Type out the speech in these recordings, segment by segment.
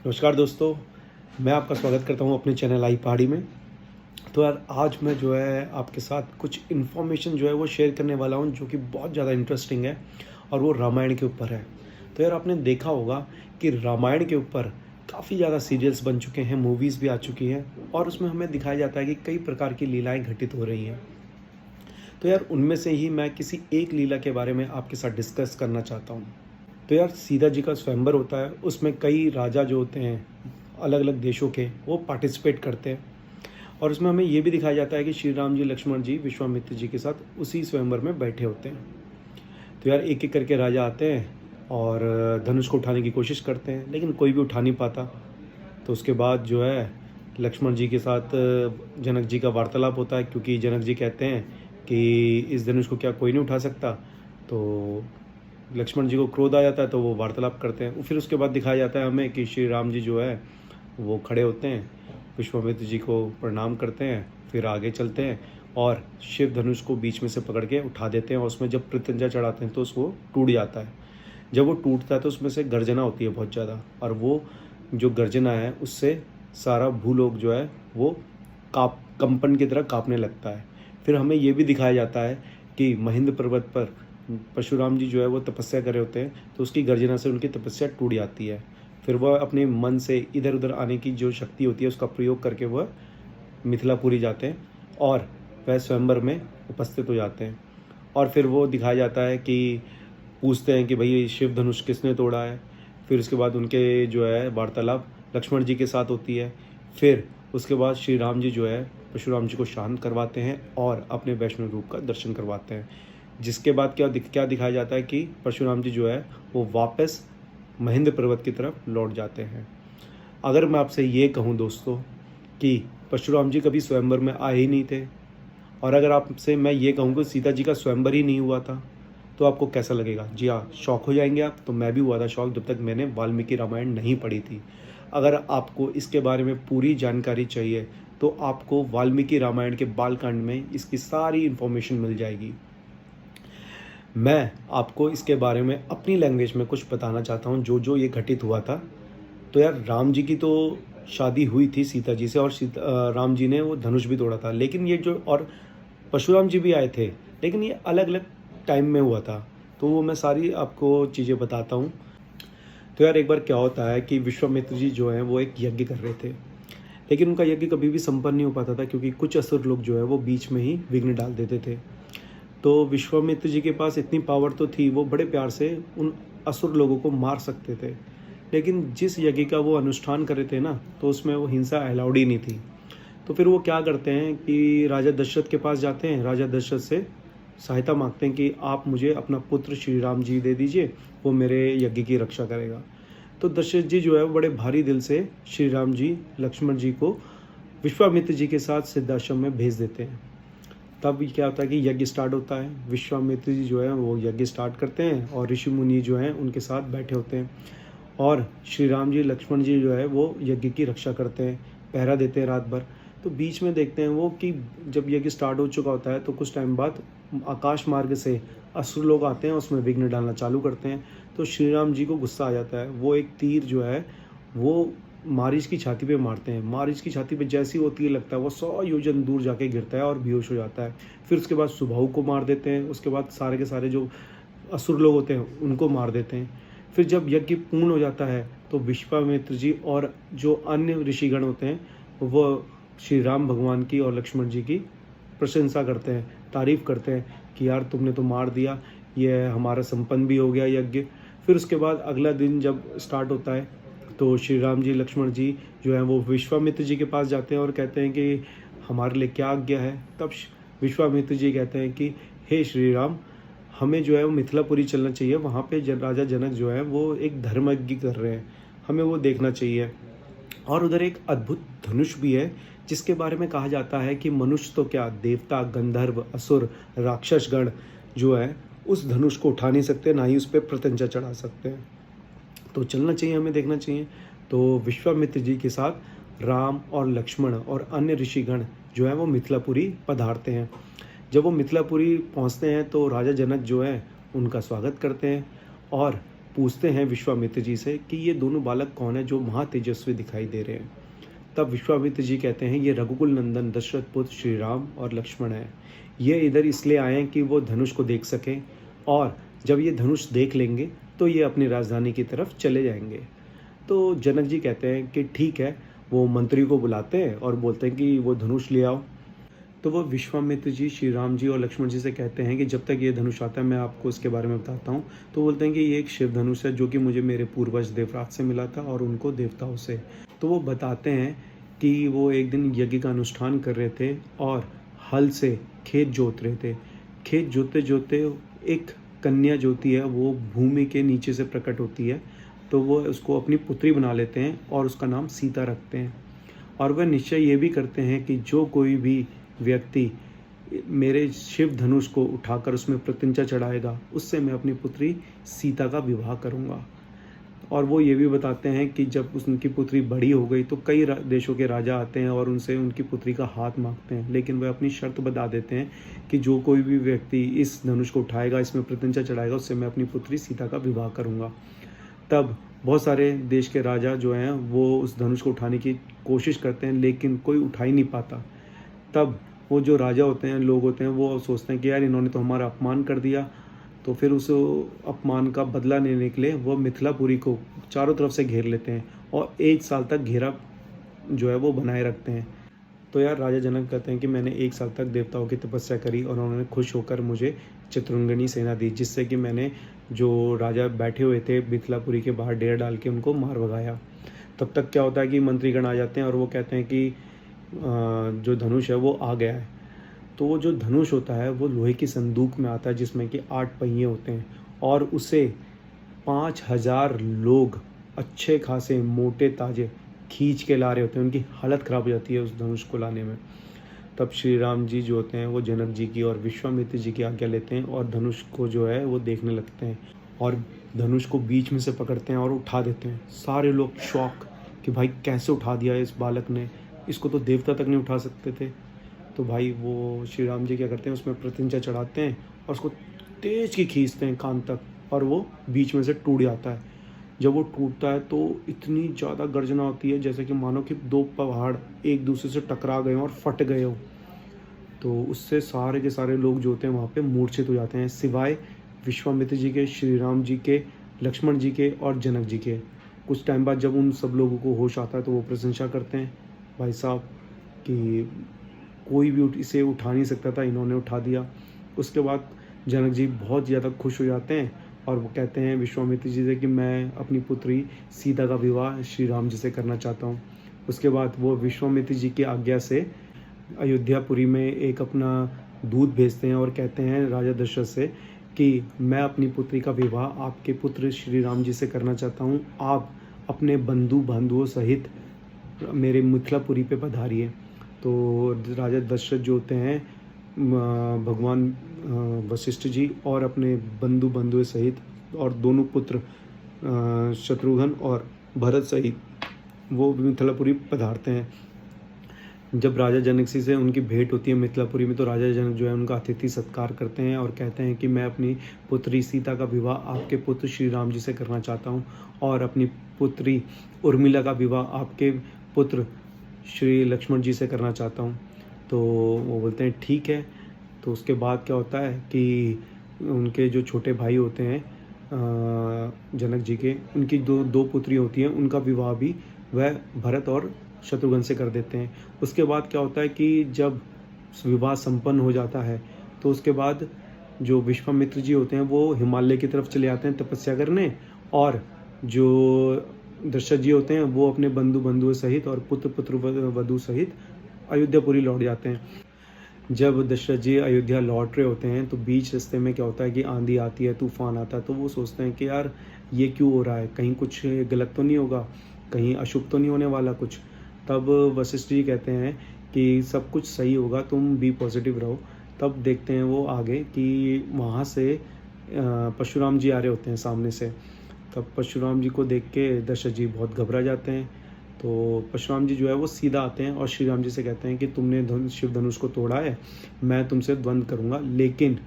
नमस्कार दोस्तों, मैं आपका स्वागत करता हूँ अपने चैनल आई पहाड़ी में। तो यार आज मैं जो है आपके साथ कुछ इन्फॉर्मेशन जो है वो शेयर करने वाला हूँ जो कि बहुत ज़्यादा इंटरेस्टिंग है और वो रामायण के ऊपर है। तो यार आपने देखा होगा कि रामायण के ऊपर काफ़ी ज़्यादा सीरियल्स बन चुके हैं, मूवीज़ भी आ चुकी हैं और उसमें हमें दिखाया जाता है कि कई प्रकार की लीलाएँ घटित हो रही हैं। तो यार उनमें से ही मैं किसी एक लीला के बारे में आपके साथ डिस्कस करना चाहता हूँ। तो यार सीता जी का स्वयंवर होता है, उसमें कई राजा जो होते हैं अलग अलग देशों के वो पार्टिसिपेट करते हैं और उसमें हमें ये भी दिखाया जाता है कि श्री राम जी लक्ष्मण जी विश्वामित्र जी के साथ उसी स्वयंवर में बैठे होते हैं। तो यार एक एक करके राजा आते हैं और धनुष को उठाने की कोशिश करते हैं लेकिन कोई भी उठा नहीं पाता। तो उसके बाद जो है लक्ष्मण जी के साथ जनक जी का वार्तालाप होता है, क्योंकि जनक जी कहते हैं कि इस धनुष को क्या कोई नहीं उठा सकता। तो लक्ष्मण जी को क्रोध आ जाता है तो वो वार्तालाप करते हैं। फिर उसके बाद दिखाया जाता है हमें कि श्री राम जी जो है वो खड़े होते हैं, विश्वामित्र जी को प्रणाम करते हैं, फिर आगे चलते हैं और शिव धनुष को बीच में से पकड़ के उठा देते हैं और उसमें जब प्रत्यंजा चढ़ाते हैं तो उसको टूट जाता है। जब वो टूटता है तो उसमें से गर्जना होती है बहुत ज़्यादा, और वो जो गर्जना है उससे सारा भूलोक जो है वो कंपन की तरह काँपने लगता है। फिर हमें ये भी दिखाया जाता है कि महेंद्र पर्वत पर परशुराम जी जो है वो तपस्या कर रहे होते हैं, तो उसकी गर्जना से उनकी तपस्या टूट जाती है। फिर वह अपने मन से इधर उधर आने की जो शक्ति होती है उसका प्रयोग करके वह मिथिलापुरी जाते हैं और वह स्वयंवर में उपस्थित हो जाते हैं। और फिर वो दिखाया जाता है कि पूछते हैं कि भाई शिव धनुष किसने तोड़ा है। फिर उसके बाद उनके जो है वार्तालाप लक्ष्मण जी के साथ होती है। फिर उसके बाद श्री राम जी जो है परशुराम जी को शांत करवाते हैं और अपने वैष्णव रूप का दर्शन करवाते हैं। जिसके बाद क्या दिखाया जाता है कि परशुराम जी जो है वो वापस महेंद्र पर्वत की तरफ लौट जाते हैं। अगर मैं आपसे ये कहूँ दोस्तों कि परशुराम जी कभी स्वयंवर में आए ही नहीं थे, और अगर आपसे मैं ये कहूँ कि सीता जी का स्वयंवर ही नहीं हुआ था, तो आपको कैसा लगेगा? जी हाँ, शॉक हो जाएंगे आप। तो मैं भी हुआ था शॉक जब तक मैंने वाल्मीकि रामायण नहीं पढ़ी थी। अगर आपको इसके बारे में पूरी जानकारी चाहिए तो आपको वाल्मीकि रामायण के बालकांड में इसकी सारी इन्फॉर्मेशन मिल जाएगी। मैं आपको इसके बारे में अपनी लैंग्वेज में कुछ बताना चाहता हूँ जो जो ये घटित हुआ था। तो यार राम जी की तो शादी हुई थी सीता जी से और राम जी ने वो धनुष भी तोड़ा था, लेकिन ये जो और परशुराम जी भी आए थे, लेकिन ये अलग अलग टाइम में हुआ था। तो वो मैं सारी आपको चीज़ें बताता हूँ। तो यार एक बार क्या होता है कि विश्वामित्र जी जो हैं वो एक यज्ञ कर रहे थे, लेकिन उनका यज्ञ कभी भी संपन्न नहीं हो पाता था क्योंकि कुछ असुर लोग जो है वो बीच में ही विघ्न डाल देते थे। तो विश्वामित्र जी के पास इतनी पावर तो थी, वो बड़े प्यार से उन असुर लोगों को मार सकते थे, लेकिन जिस यज्ञ का वो अनुष्ठान कर रहे थे ना, तो उसमें वो हिंसा अलाउड ही नहीं थी। तो फिर वो क्या करते हैं कि राजा दशरथ के पास जाते हैं, राजा दशरथ से सहायता मांगते हैं कि आप मुझे अपना पुत्र श्री राम जी दे दीजिए, वो मेरे यज्ञ की रक्षा करेगा। तो दशरथ जी जो है वो बड़े भारी दिल से श्री राम जी लक्ष्मण जी को विश्वामित्र जी के साथ सिद्धाश्रम में भेज देते हैं। तब क्या होता है कि यज्ञ स्टार्ट होता है। विश्वामित्र जी जो है वो यज्ञ स्टार्ट करते हैं और ऋषि मुनि जो हैं उनके साथ बैठे होते हैं और श्री राम जी लक्ष्मण जी जो है वो यज्ञ की रक्षा करते हैं, पहरा देते हैं रात भर। तो बीच में देखते हैं वो कि जब यज्ञ स्टार्ट हो चुका होता है तो कुछ टाइम बाद आकाश मार्ग से असुर लोग आते हैं, उसमें विघ्न डालना चालू करते हैं। तो श्री राम जी को गुस्सा आ जाता है, वो एक तीर जो है वो मारीच की छाती पे मारते हैं। मारीच की छाती पे जैसे ही वो तीर लगता है वो 100 योजन दूर जाके गिरता है और बेहोश हो जाता है। फिर उसके बाद सुबाहु को मार देते हैं। उसके बाद सारे के सारे जो असुर लोग होते हैं उनको मार देते हैं। फिर जब यज्ञ पूर्ण हो जाता है तो विश्वामित्र जी और जो अन्य ऋषिगण होते हैं वो श्री राम भगवान की और लक्ष्मण जी की प्रशंसा करते हैं, तारीफ़ करते हैं कि यार तुमने तो मार दिया, ये हमारा संपन्न भी हो गया यज्ञ। फिर उसके बाद अगला दिन जब स्टार्ट होता है तो श्री राम जी लक्ष्मण जी जो है वो विश्वामित्र जी के पास जाते हैं और कहते हैं कि हमारे लिए क्या आज्ञा है। तब विश्वामित्र जी कहते हैं कि हे श्री राम, हमें जो है वो मिथिलापुरी चलना चाहिए, वहाँ पे राजा जनक जो है वो एक धर्म यज्ञ कर रहे हैं, हमें वो देखना चाहिए। और उधर एक अद्भुत धनुष भी है जिसके बारे में कहा जाता है कि मनुष्य तो क्या, देवता, गंधर्व, असुर, राक्षसगण जो है उस धनुष को उठा नहीं सकते, ना ही उस पर प्रत्यंचा चढ़ा सकते हैं। तो चलना चाहिए, हमें देखना चाहिए। तो विश्वामित्र जी के साथ राम और लक्ष्मण और अन्य ऋषिगण जो है वो मिथिलापुरी पधारते हैं। जब वो मिथिलापुरी पहुंचते हैं तो राजा जनक जो है उनका स्वागत करते हैं और पूछते हैं विश्वामित्र जी से कि ये दोनों बालक कौन है जो महातेजस्वी दिखाई दे रहे हैं। तब विश्वामित्र जी कहते हैं ये रघुकुल नंदन दशरथ पुत्र श्री राम और लक्ष्मण है। ये इधर इसलिए आए हैं कि वो धनुष को देख सकें, और जब ये धनुष देख लेंगे तो ये अपनी राजधानी की तरफ चले जाएंगे। तो जनक जी कहते हैं कि ठीक है। वो मंत्री को बुलाते हैं और बोलते हैं कि वो धनुष ले आओ। तो वो विश्वामित्र जी श्री राम जी और लक्ष्मण जी से कहते हैं कि जब तक ये धनुष आता है मैं आपको इसके बारे में बताता हूँ। तो बोलते हैं कि ये एक शिव धनुष है जो कि मुझे मेरे पूर्वज देवराज से मिला था और उनको देवताओं से। तो वो बताते हैं कि वो एक दिन यज्ञ का अनुष्ठान कर रहे थे और हल से खेत जोत रहे थे। खेत जोते जोते एक कन्या जो होती है वो भूमि के नीचे से प्रकट होती है। तो वो उसको अपनी पुत्री बना लेते हैं और उसका नाम सीता रखते हैं। और वह निश्चय ये भी करते हैं कि जो कोई भी व्यक्ति मेरे शिव धनुष को उठाकर उसमें प्रत्यंचा चढ़ाएगा उससे मैं अपनी पुत्री सीता का विवाह करूंगा। और वो ये भी बताते हैं कि जब उनकी पुत्री बड़ी हो गई तो कई देशों के राजा आते हैं और उनसे उनकी पुत्री का हाथ मांगते हैं, लेकिन वह अपनी शर्त बता देते हैं कि जो कोई भी व्यक्ति इस धनुष को उठाएगा, इसमें प्रत्यंचा चढ़ाएगा, उससे मैं अपनी पुत्री सीता का विवाह करूंगा। तब बहुत सारे देश के राजा जो हैं वो उस धनुष को उठाने की कोशिश करते हैं, लेकिन कोई उठा ही नहीं पाता। तब वो जो राजा होते हैं, लोग होते हैं, वो सोचते हैं कि यार इन्होंने तो हमारा अपमान कर दिया। तो फिर उस अपमान का बदला लेने के लिए वो मिथिलापुरी को चारों तरफ से घेर लेते हैं और 1 साल तक घेरा जो है वो बनाए रखते हैं। तो यार राजा जनक कहते हैं कि मैंने 1 साल तक देवताओं की तपस्या करी और उन्होंने खुश होकर मुझे चतुरंगनी सेना दी, जिससे कि मैंने जो राजा बैठे हुए थे मिथिलापुरी के बाहर डेरा डाल के उनको मार भगाया। तब तक क्या होता है कि मंत्रीगण आ जाते हैं और वो कहते हैं कि जो धनुष है वो आ गया है। तो वो जो धनुष होता है वो लोहे की संदूक में आता है जिसमें कि 8 पहिए होते हैं और उसे 5000 लोग अच्छे खासे मोटे ताजे खींच के ला रहे होते हैं। उनकी हालत ख़राब हो जाती है उस धनुष को लाने में। तब श्री राम जी जो होते हैं वो जनक जी की और विश्वामित्र जी की आज्ञा लेते हैं और धनुष को जो है वो देखने लगते हैं और धनुष को बीच में से पकड़ते हैं और उठा देते हैं। सारे लोग शॉक कि भाई कैसे उठा दिया इस बालक ने, इसको तो देवता तक नहीं उठा सकते थे। तो भाई वो श्री राम जी क्या करते हैं, उसमें प्रत्यंचा चढ़ाते हैं और उसको तेज की खींचते हैं कान तक और वो बीच में से टूट जाता है। जब वो टूटता है तो इतनी ज़्यादा गर्जना होती है जैसे कि मानो कि 2 पहाड़ एक दूसरे से टकरा गए हों और फट गए हो। तो उससे सारे के सारे लोग जो होते हैं वहाँ पे मूर्छित हो जाते हैं, सिवाय विश्वामित्र जी के, श्री राम जी के, लक्ष्मण जी के और जनक जी के। कुछ टाइम बाद जब उन सब लोगों को होश आता है तो वो प्रशंसा करते हैं भाई साहब कि कोई भी इसे उठा नहीं सकता था, इन्होंने उठा दिया। उसके बाद जनक जी बहुत ज़्यादा खुश हो जाते हैं और वो कहते हैं विश्वामित्र जी से कि मैं अपनी पुत्री सीता का विवाह श्री राम जी से करना चाहता हूँ। उसके बाद वो विश्वामित्र जी की आज्ञा से अयोध्यापुरी में एक अपना दूत भेजते हैं और कहते हैं राजा दशरथ से कि मैं अपनी पुत्री का विवाह आपके पुत्र श्री राम जी से करना चाहता हूँ, आप अपने बंधु बांधवों सहित मेरे मिथिलापुरी पे पधारिए। तो राजा दशरथ जो होते हैं भगवान वशिष्ठ जी और अपने बंधु बंधुओं सहित और दोनों पुत्र शत्रुघ्न और भरत सहित वो मिथिलापुरी पधारते हैं। जब राजा जनक जी से उनकी भेंट होती है मिथिलापुरी में तो राजा जनक जो है उनका अतिथि सत्कार करते हैं और कहते हैं कि मैं अपनी पुत्री सीता का विवाह आपके पुत्र श्री राम जी से करना चाहता हूँ और अपनी पुत्री उर्मिला का विवाह आपके पुत्र श्री लक्ष्मण जी से करना चाहता हूँ। तो वो बोलते हैं ठीक है। तो उसके बाद क्या होता है कि उनके जो छोटे भाई होते हैं जनक जी के, उनकी दो पुत्री होती हैं, उनका विवाह भी वह भरत और शत्रुघ्न से कर देते हैं। उसके बाद क्या होता है कि जब विवाह संपन्न हो जाता है तो उसके बाद जो विश्वामित्र जी होते हैं वो हिमालय की तरफ चले जाते हैं तपस्या करने और जो दशरथ जी होते हैं वो अपने बंधुओं सहित और पुत्र वधु सहित अयोध्यापुरी लौट जाते हैं। जब दशरथ जी अयोध्या लौट रहे होते हैं तो बीच रास्ते में क्या होता है कि आंधी आती है, तूफान आता है। तो वो सोचते हैं कि यार ये क्यों हो रहा है, कहीं कुछ गलत तो नहीं होगा, कहीं अशुभ तो नहीं होने वाला कुछ। तब वशिष्ठ जी कहते हैं कि सब कुछ सही होगा, तुम बी पॉजिटिव रहो। तब देखते हैं वो आगे कि वहाँ से परशुराम जी आ रहे होते हैं सामने से। तब परशुराम जी को देख के दशरथ जी बहुत घबरा जाते हैं। तो परशुराम जी जो है वो सीधा आते हैं और श्री राम जी से कहते हैं कि तुमने शिव धनुष को तोड़ा है, मैं तुमसे द्वंद्व करूंगा, लेकिन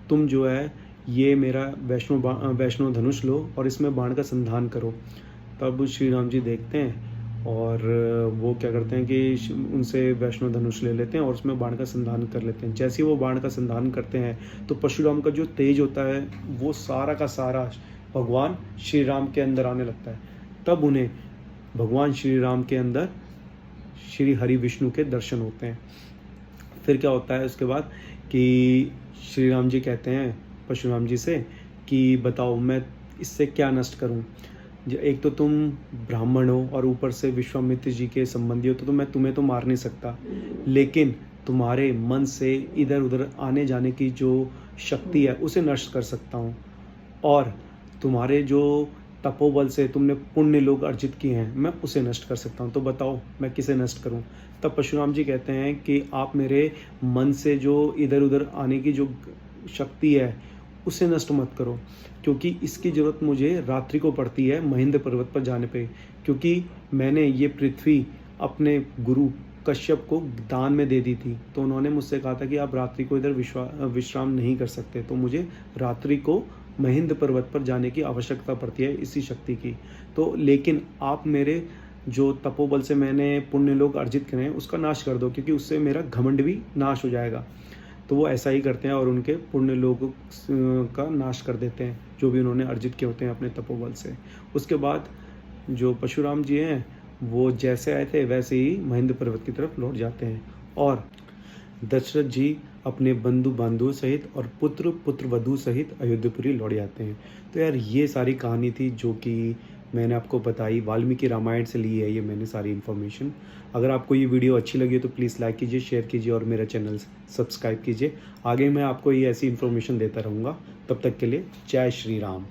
तुम जो है ये मेरा वैष्णो धनुष लो और इसमें बाण का संधान करो। तब श्री राम जी देखते हैं और वो क्या करते हैं कि उनसे वैष्णो धनुष ले लेते हैं और उसमें बाण का संधान कर लेते हैं। जैसे ही वो बाण का संधान करते हैं तो परशुराम का जो तेज होता है वो सारा का सारा भगवान श्री राम के अंदर आने लगता है। तब उन्हें भगवान श्री राम के अंदर श्री हरि विष्णु के दर्शन होते हैं। फिर क्या होता है उसके बाद कि श्री राम जी कहते हैं परशुराम जी से कि बताओ मैं इससे क्या नष्ट करूं। एक तो तुम ब्राह्मण हो और ऊपर से विश्वामित्र जी के संबंधी हो, तो मैं तुम्हें तो मार नहीं सकता, लेकिन तुम्हारे मन से इधर उधर आने जाने की जो शक्ति है उसे नष्ट कर सकता हूँ। और तुम्हारे जो तपोबल से तुमने पुण्य लोग अर्जित किए हैं मैं उसे नष्ट कर सकता हूँ। तो बताओ मैं किसे नष्ट करूँ। तब परशुराम जी कहते हैं कि आप मेरे मन से जो इधर उधर आने की जो शक्ति है उसे नष्ट मत करो, क्योंकि इसकी ज़रूरत मुझे रात्रि को पड़ती है महेंद्र पर्वत पर जाने पे, क्योंकि मैंने ये पृथ्वी अपने गुरु कश्यप को दान में दे दी थी। तो उन्होंने मुझसे कहा था कि आप रात्रि को इधर विश्राम नहीं कर सकते, तो मुझे रात्रि को महेंद्र पर्वत पर जाने की आवश्यकता पड़ती है इसी शक्ति की। तो लेकिन आप मेरे जो तपोबल से मैंने पुण्य लोग अर्जित करे हैं उसका नाश कर दो, क्योंकि उससे मेरा घमंड भी नाश हो जाएगा। तो वो ऐसा ही करते हैं और उनके पुण्य लोगों का नाश कर देते हैं जो भी उन्होंने अर्जित किए होते हैं अपने तपोबल से। उसके बाद जो परशुराम जी हैं वो जैसे आए थे वैसे ही महेंद्र पर्वत की तरफ लौट जाते हैं और दशरथ जी अपने बंधु बांधवों सहित और पुत्र वधु सहित अयोध्यापुरी लौट जाते हैं। तो यार ये सारी कहानी थी जो कि मैंने आपको बताई, वाल्मीकि रामायण से ली है ये मैंने सारी इन्फॉर्मेशन। अगर आपको ये वीडियो अच्छी लगी तो प्लीज़ लाइक कीजिए, शेयर कीजिए और मेरा चैनल सब्सक्राइब कीजिए। आगे मैं आपको ये ऐसी इन्फॉर्मेशन देता रहूँगा। तब तक के लिए जय श्री राम।